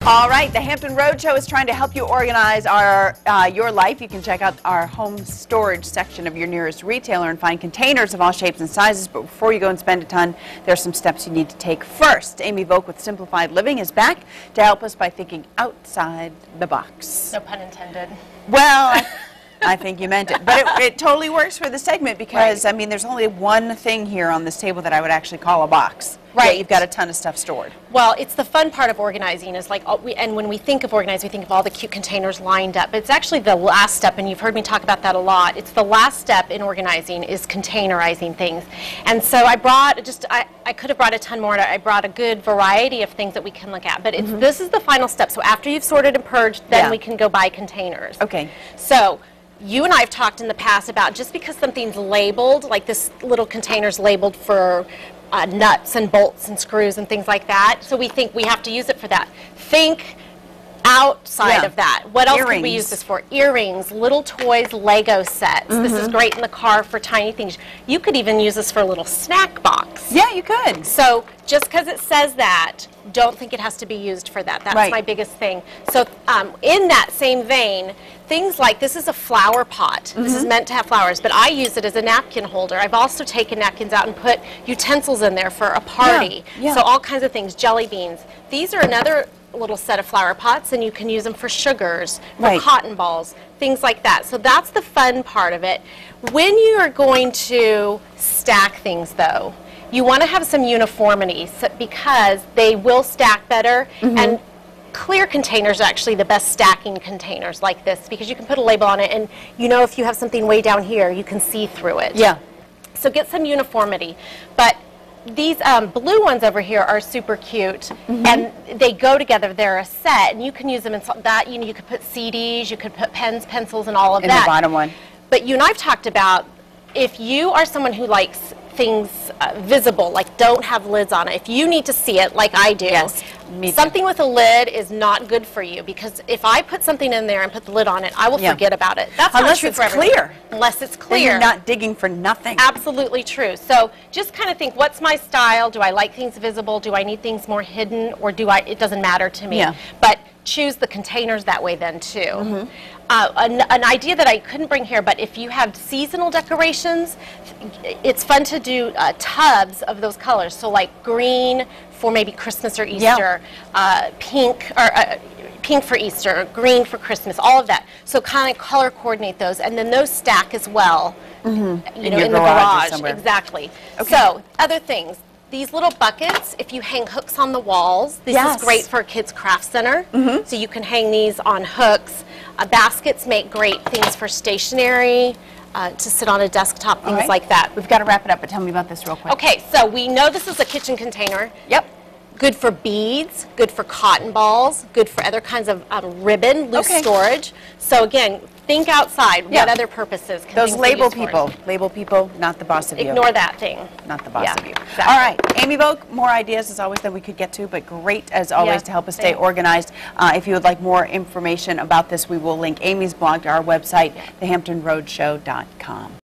All right, the Hampton Roadshow is trying to help you organize your life. You can check out our home storage section of your nearest retailer and find containers of all shapes and sizes. But before you go and spend a ton, there are some steps you need to take first. Amy Volk with Simplified Living is back to help us by thinking outside the box. No pun intended. Well, I think you meant it. But it totally works for the segment because, Right. I mean, there's only one thing here on this table that I would actually call a box. Right. Yet you've got a ton of stuff stored. Well, it's the fun part of organizing is like, and when we think of organizing, we think of all the cute containers lined up. But it's actually the last step, and you've heard me talk about that a lot. It's the last step in organizing is containerizing things. And so I brought I could have brought a ton more. I brought a good variety of things that we can look at. But this is the final step. So after you've sorted and purged, then we can go buy containers. Okay. So you and I have talked in the past about just because something's labeled, like this little container's labeled for nuts and bolts and screws and things like that, so we think we have to use it for that. Think outside of that. What else could we use this for? Earrings, little toys, Lego sets. This is great in the car for tiny things. You could even use this for a little snack box. Yeah, you could. So just because it says that, don't think it has to be used for that. That's my biggest thing. So in that same vein, things like this is a flower pot. This is meant to have flowers, but I use it as a napkin holder. I've also taken napkins out and put utensils in there for a party. So all kinds of things, jelly beans. These are another little set of flower pots, and you can use them for sugars, for cotton balls, things like that. So that's the fun part of it. When you are going to stack things, though, you want to have some uniformity because they will stack better. And clear containers are actually the best stacking containers like this because you can put a label on it, and you know if you have something way down here, you can see through it. Yeah. So get some uniformity. But these blue ones over here are super cute, and they go together. They're a set, and you can use them in that. You know, you could put CDs, you could put pens, pencils, and all of that. In the bottom one. But you and I've talked about if you are someone who likes things visible, like don't have lids on it. If you need to see it, like I do, something with a lid is not good for you because if I put something in there and put the lid on it, I will forget about it. That's not true for everyone. Unless it's clear. Then you're not digging for nothing. Absolutely true. So just kind of think, what's my style? Do I like things visible? Do I need things more hidden? Or do it doesn't matter to me. But choose the containers that way then too. An idea that I couldn't bring here, but if you have seasonal decorations, it's fun to do tubs of those colors. So like green for maybe Christmas or Easter, pink for Easter, green for Christmas, all of that. So kind of color coordinate those, and then those stack as well. You know, in the garage. Exactly. So other things. These little buckets, if you hang hooks on the walls, this is great for a kid's craft center. So you can hang these on hooks. Baskets make great things for stationery, to sit on a desktop, things like that. We've got to wrap it up, but tell me about this real quick. Okay, so we know this is a kitchen container. Good for beads, good for cotton balls, good for other kinds of ribbon, loose storage. So again, think outside. What other purposes can those label people, not the boss of you. Ignore that thing. Not the boss of you. All right, Amy Volk, more ideas as always than we could get to, but great as always to help us stay organized. If you would like more information about this, we will link Amy's blog to our website, thehamptonroadshow.com.